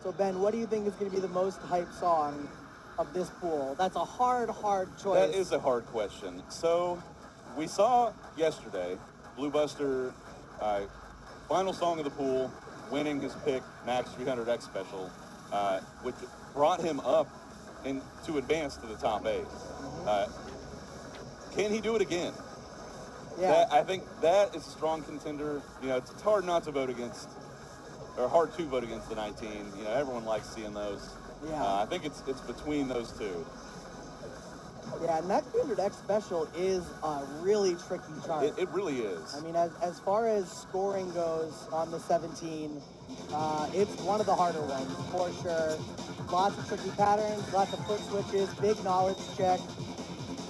So Ben, what do you think is going to be the most hyped song of this pool? That's a hard choice. That is a hard question. So we saw yesterday Bluebstr, final song of the pool, winning his pick, Max 300 X-Special, which brought him up to advance to the top 8. Can he do it again? Yeah. I think that is a strong contender. It's hard not to vote against, or hard to vote against the 19. Everyone likes seeing those. Yeah. I think it's between those two. Yeah, Max 300 X-Special is a really tricky chart. It really is. I mean, as far as scoring goes on the 17, it's one of the harder ones, for sure. Lots of tricky patterns, lots of foot switches, big knowledge check.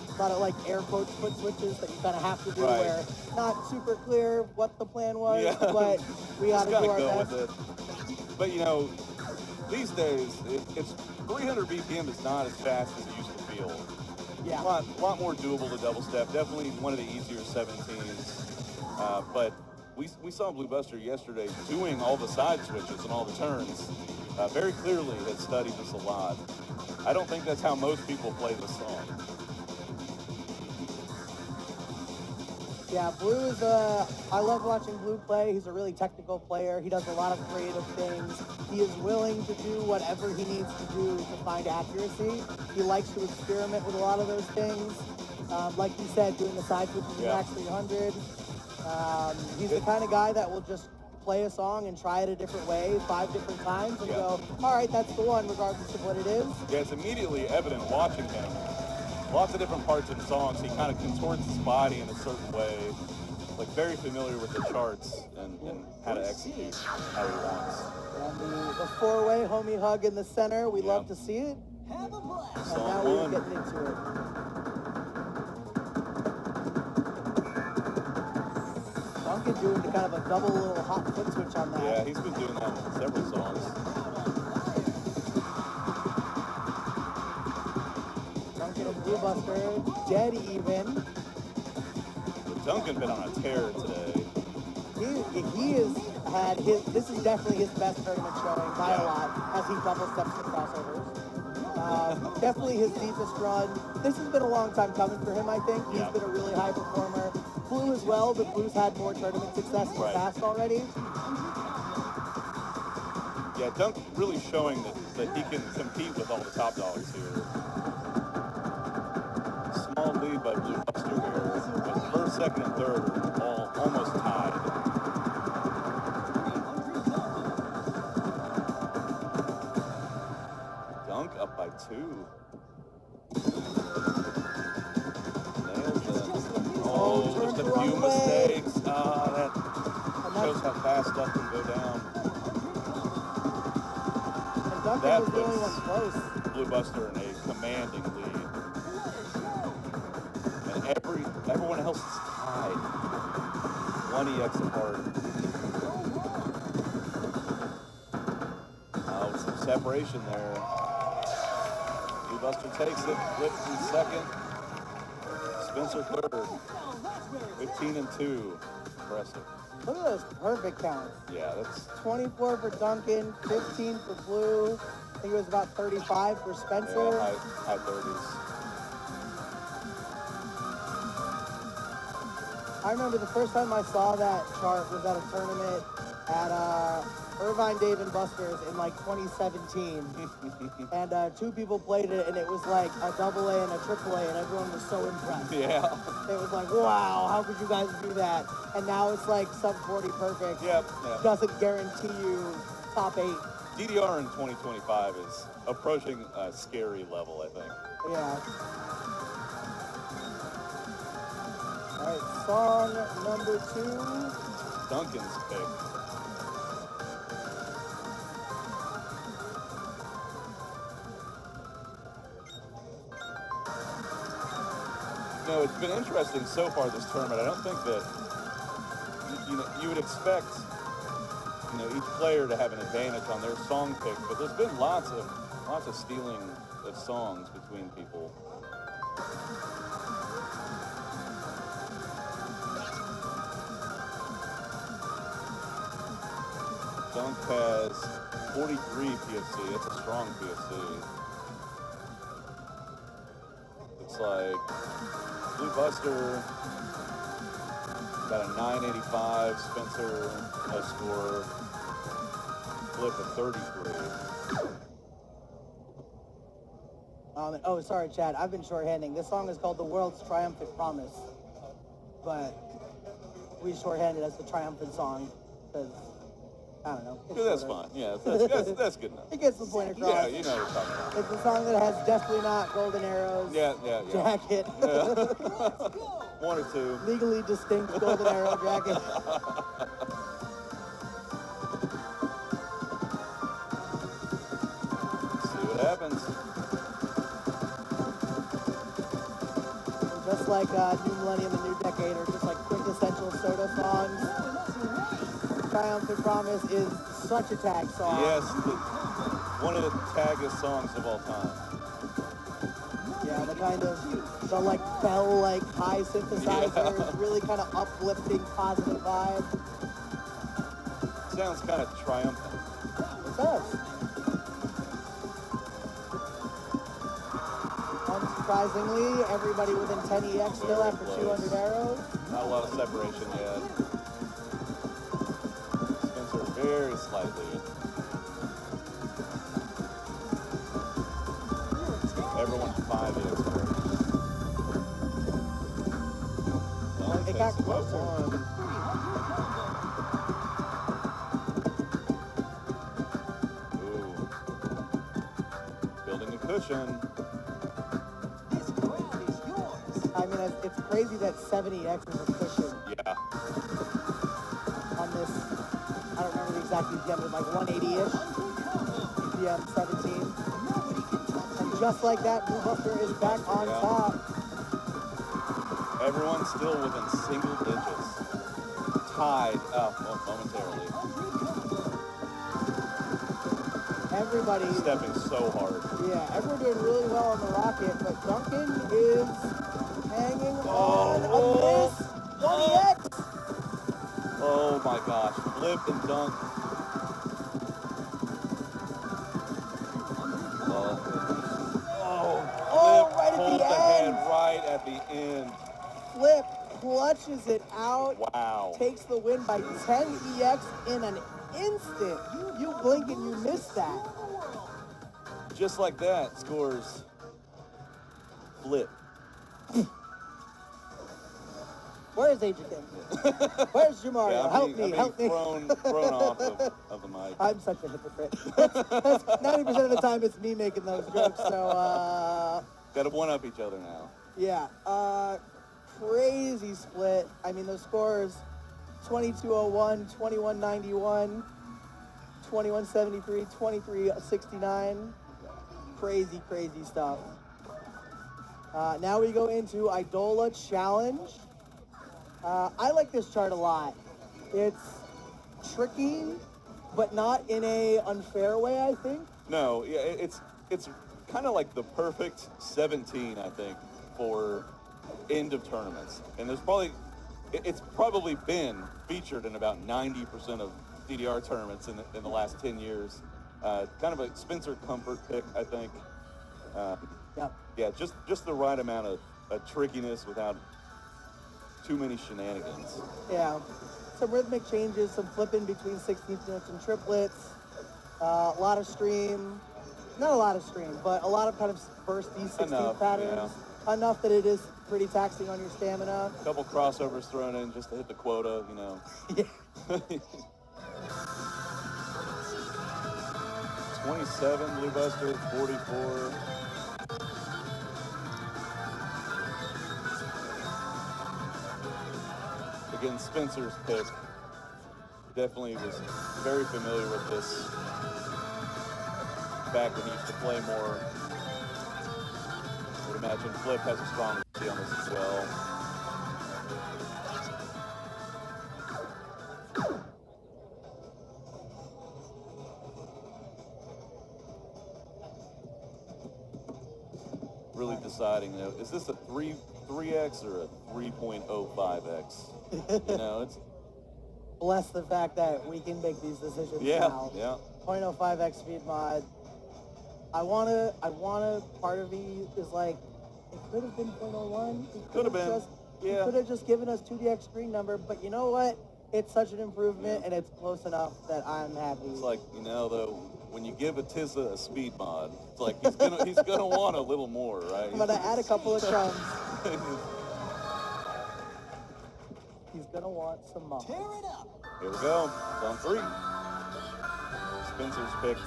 A lot of, like, air quotes foot switches that you kind of have to do where not super clear what the plan was, but we got to do our best. With it. But, these days, it's 300 BPM is not as fast as it used to feel. Yeah. A lot more doable to double step. Definitely one of the easier 17s. But we saw Bluebstr yesterday doing all the side switches and all the turns. Very clearly had studied this a lot. I don't think that's how most people play this song. Yeah, Blue is I love watching Blue play. He's a really technical player. He does a lot of creative things. He is willing to do whatever he needs to do to find accuracy. He likes to experiment with a lot of those things. Like you said, doing the side switches in Max 300. He's the kind of guy that will just play a song and try it a different way 5 different times and go, all right, that's the one, regardless of what it is. Yeah, it's immediately evident watching him. Lots of different parts in songs. He kind of contorts his body in a certain way, like very familiar with the charts and how to execute how he wants. And the 4-way homie hug in the center, we love to see it. Have a blast. And now we're getting into it. Duncan doing kind of a double little hot foot switch on that. Yeah, he's been doing that in several songs. Duncan and Bluebstr dead even. Duncan been on a tear today. He has had this is definitely his best tournament showing by a lot as he double steps the crossovers. Definitely his deepest run. This has been a long time coming for him, I think. He's been a really high performer. Blue as well, but Blue's had more tournament success in the past already. Yeah, Dunk really showing that he can compete with all the top dogs here. Small lead by Bluebstr here, but first, second, and third are all almost tied. Dunk up by 2. Nails it. Oh, just a few mistakes. That shows how fast stuff can go down. And Duncan was the only one close. Bluebstr in a commanding lead. And everyone else is tied. 1 EX apart. Some separation there. Bluebstr takes it, flips in second. Spencer third. 15 and 2. Impressive. Look at those perfect counts. Yeah, that's 24 for Duncan, 15 for Blue. I think it was about 35 for Spencer. Yeah, high 30s. I remember the first time I saw that chart was at a tournament at Irvine Dave and Buster's in like 2017. And 2 people played it, and it was like a AA and a AAA, and everyone was so impressed. Yeah. It was like, wow, how could you guys do that? And now it's like sub 40 perfect. Yep. Doesn't guarantee you top 8. DDR in 2025 is approaching a scary level, I think. Yeah. All right, song number 2. Duncan's pick. It's been interesting so far this tournament. I don't think that you would expect each player to have an advantage on their song pick, but there's been lots of stealing of songs between people. Dunk has 43 PFC. That's a strong PFC. Looks like Bluebstr got a 985. Spencer a score. Flip a 33. Oh, sorry, Chad. I've been shorthanding. This song is called "The World's Triumphant Promise," but we shorthand it as the Triumphant song because I don't know. Yeah, that's fine. Yeah, that's good enough. It gets the point across. Yeah, you know what we're talking about. It's a song that has definitely not golden arrows. Yeah. Jacket. Yeah. One or two. Legally distinct golden arrow jacket. See what happens. Just like New Millennium and New Decade are just like quintessential soda songs. Triumphant Promise is such a tag song. Yes, one of the taggest songs of all time. Yeah, the kind of, the like bell, like high synthesizers, really kind of uplifting, positive vibe. Sounds kind of triumphant. It does. Unsurprisingly, everybody within 10EX still after 200 arrows. Not a lot of separation yet. Spencer very slightly. Everyone 5EX first. Well, it got closer. Ooh. Building a cushion. I mean, it's crazy that 70X is a cushion Yeah. on this. I don't remember the exact BPM, but like 180-ish. BPM 17. And just like that, Bluebstr is back on top. Everyone's still within single digits. Tied up momentarily. Everybody Stepping so hard. Yeah, everyone doing really well on the rocket, but Duncan is hanging on a miss. 20X. Oh my gosh. Flip and dunk. Oh, Flip right at pulled the ahead end. right at the end. Flip clutches it out. Wow. Takes the win by 10EX in an instant. You blink and you miss that. Just like that, scores Flip. Where's Adrian? Where's Jamario? I'm Help being me. thrown off of the mic. I'm such a hypocrite. That's 90% of the time it's me making those jokes, so Got to one up each other now. yeah. Crazy split. I mean, those scores 2201, 2191, 2173, 2369. Crazy stuff. Now we go into Idola Challenge. I like this chart a lot. It's tricky, but not in a unfair way, I think. No, yeah, it's kind of like the perfect 17, I think, for end of tournaments. And it's probably been featured in about 90% of DDR tournaments in the last 10 years. Kind of a Spencer comfort pick, I think. Yeah, just the right amount of trickiness without too many shenanigans. Yeah, some rhythmic changes, some flipping between 16th notes and triplets, a lot of stream, not a lot of stream, but a lot of kind of bursty 16th patterns, enough that it is pretty taxing on your stamina. A couple crossovers thrown in just to hit the quota, you know. Yeah. 27, Bluebstr, 44. Again, Spencer's pick. Definitely was very familiar with this back when he used to play more. I would imagine Flip has a strong on this as well. Really deciding, you know, is this a 3x or a 3.05x? You know, it's Bless the fact that we can make these decisions now. yeah. 0.05x speed mod. I wanna, part of me is like, it could have been 0.01. Could have been. He could have just given us 2DX screen number, but you know what? It's such an improvement, and it's close enough that I'm happy. It's like, you know, though, when you give a Tizza a speed mod, it's like he's gonna want a little more, right? I'm gonna add a couple of crumbs. He's gonna want some more. Tear it up. Here we go. It's on 3. Spencer's pick.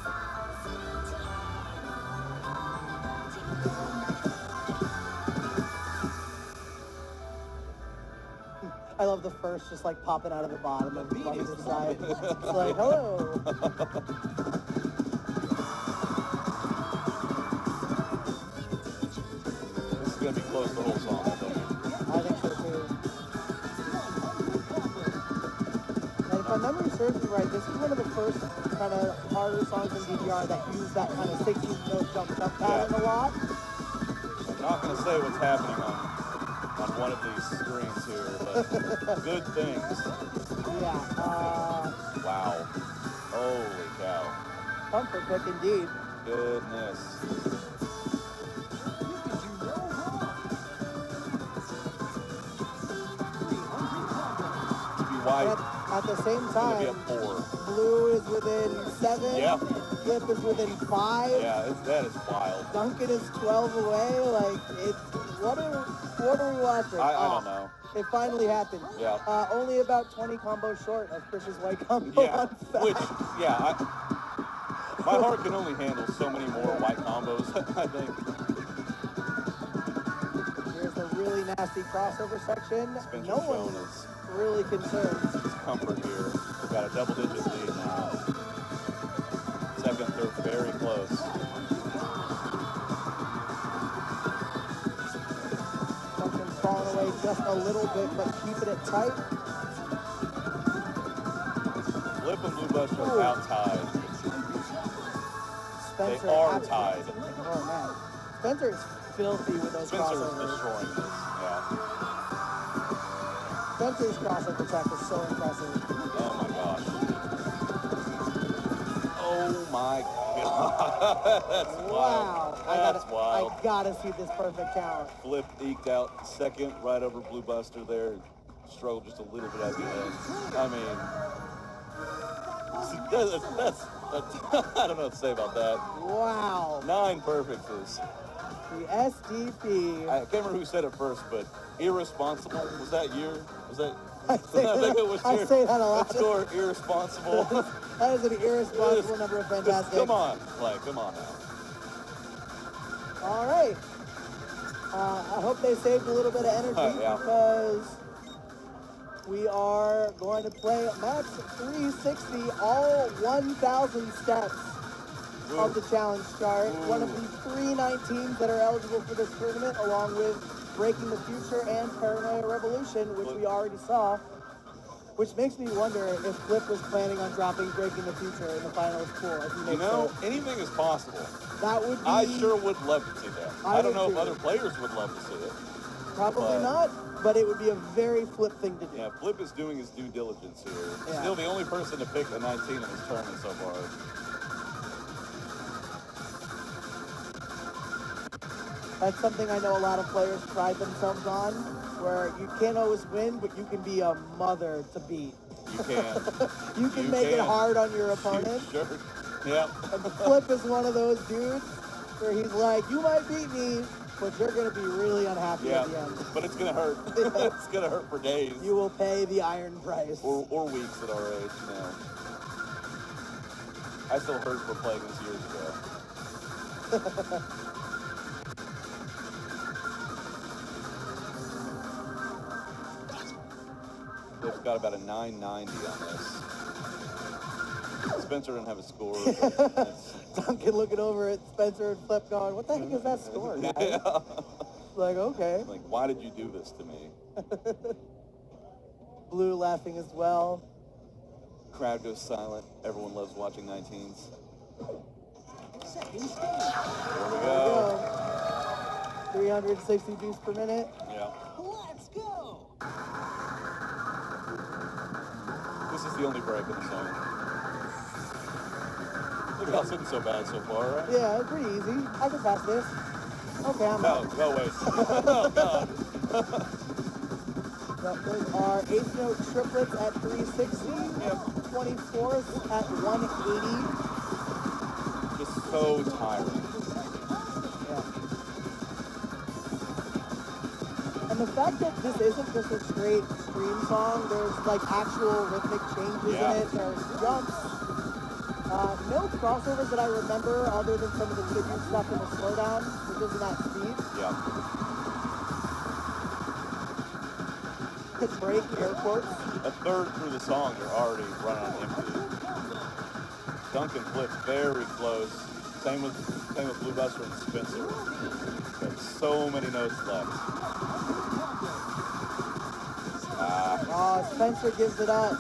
I love the first just like popping out of the bottom of the other side. It's like, hello. This is gonna be close the whole song, I think. I think so too. And if my memory serves me right, this is one of the first kind of harder songs in DDR that use that kind of 16th note jump pattern a lot. I'm not gonna say what's happening on one of these screens here, but good things. Yeah. Wow. Holy cow. Comfort pick indeed. Goodness. To be white. At the same It's gonna be a time, 4. Blue is within 7. Yeah. Flip is within 5. Yeah, that is wild. Duncan is 12 away. Like, it's what are we watching? I don't know. It finally happened. Yeah. Only about 20 combos short of Chris's white combo Yeah, on Fat. which, yeah, my heart can only handle so many more white combos, I think. Here's a really nasty crossover section. Spencer No Schoen one's is really concerned. comfort here. We've got a double-digit lead now. Second, third, very close. Duncan's falling away just a little bit, but keeping it tight. Flip and Bluebstr are about tied. Spencer They are absolutely- tied. Oh man, Spencer is filthy with those Spencer is crossovers. destroying this. Yeah. Spencer's crossover tech is so impressive. Oh my gosh. Oh my god. That's wild. Wow. That's wild. I gotta see this perfect count. Flip eked out second right over Bluebstr there. Struggled just a little bit at the end. I mean, that's I don't know what to say about that. Wow. 9 perfects is. The SDP. I can't remember who said it first, but irresponsible. Was that year? Was that? I say I think it was I your- say that a lot. Let's score irresponsible. That is an irresponsible number of fantastic. Come on, come on now. All right. I hope they saved a little bit of energy Yeah. because we are going to play max 360, all 1,000 steps of the challenge chart. One of the 3 19s that are eligible for this tournament, along with Breaking the Future and Paranoia Revolution, which we already saw. Which makes me wonder if Flip was planning on dropping Breaking the Future in the finals pool. If he You makes know, it. anything is possible. That would be... I sure would love to see that. I I don't would know if too. other players would love to see it. Probably but- not, but it would be a very Flip thing to do. Yeah, Flip is doing his due diligence here. Yeah. Still the only person to pick a 19 in this tournament so far. That's something I know a lot of players pride themselves on, where you can't always win, but you can be a mother to beat. You can. You can You make it can. hard on your opponent. Sure. Yep. And Flip is one of those dudes where he's like, you might beat me, but you're going to be really unhappy Yeah. at the end. But it's gonna hurt. Yeah. It's gonna hurt for days. You will pay the iron price. Or weeks at our age, you know. I still hurt for playing this years ago. Flip's got about a 990 on this. Spencer didn't have a score. But it's- Duncan looking over at Spencer and Flip going, what the heck is that score, guys? yeah. Like, okay. Like, why did you do this to me? Blue laughing as well. Crowd goes silent. Everyone loves watching 19s. Second stage. Here we There go. we go. 360 beats per minute. Yeah. Let's go. This is the only break in the song. The golf isn't so bad so far, right? Yeah, it's pretty easy. I can pass this. Okay, I'm out. No, wait. Oh, God. Yep, those are eighth note triplets at 360. Yep. 24th at 180. Just so tiring. Yeah. And the fact that this isn't just a straight scream song, there's like actual rhythmic changes in it. There's jumps. No crossovers that I remember other than some of the tribute stuff in the slowdown, which isn't that speed. Yeah. Could break air quotes. A third through the song, you're already running on empty. Duncan flips very close. Same with Bluebstr and Spencer. But so many notes left. Spencer gives it up.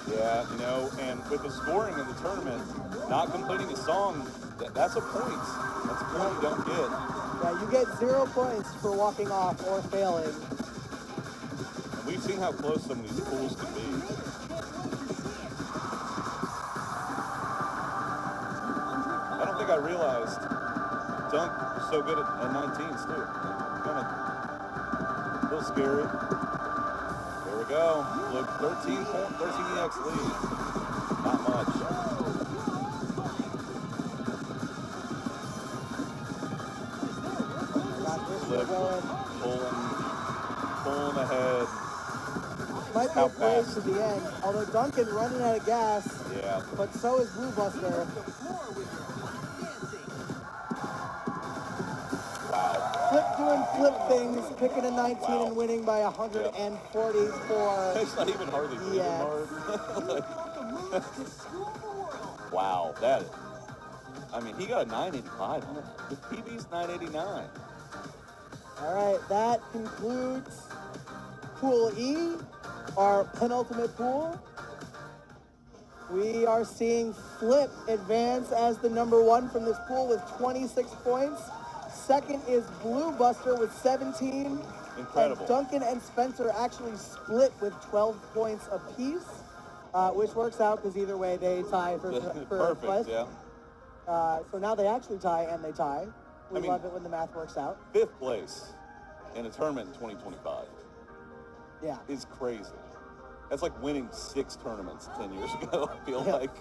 Yeah, you know, and with the scoring in the tournament, not completing a song, that's a point. That's a point you don't get. Yeah, you get 0 points for walking off or failing. And we've seen how close some of these pools can be. I don't think I realized Dunk was so good at 19s too. Kind of a little scary. There we go. Look, 13 EX lead. Not much. Flip, pulling ahead. Might be a race to the end, although Duncan running out of gas. Yeah. But so is Bluebstr. Wow. Flip doing flip things, picking a 19 and winning by 144. It's not even hardly breathing Yeah. hard. Wow, that. I mean, he got a 985 on it. The PB's 989. All right, that concludes Pool E, our penultimate pool. We are seeing Flip advance as the number one from this pool with 26 points. Second is Bluebstr with 17. Incredible. And Duncan and Spencer actually split with 12 points apiece, which works out because either way they tie for Perfect, first. yeah. So now they actually tie and they tie. We I mean, love it when the math works out. 5th place in a tournament in 2025 Yeah. is crazy. That's like winning 6 tournaments 10 years ago, I feel like.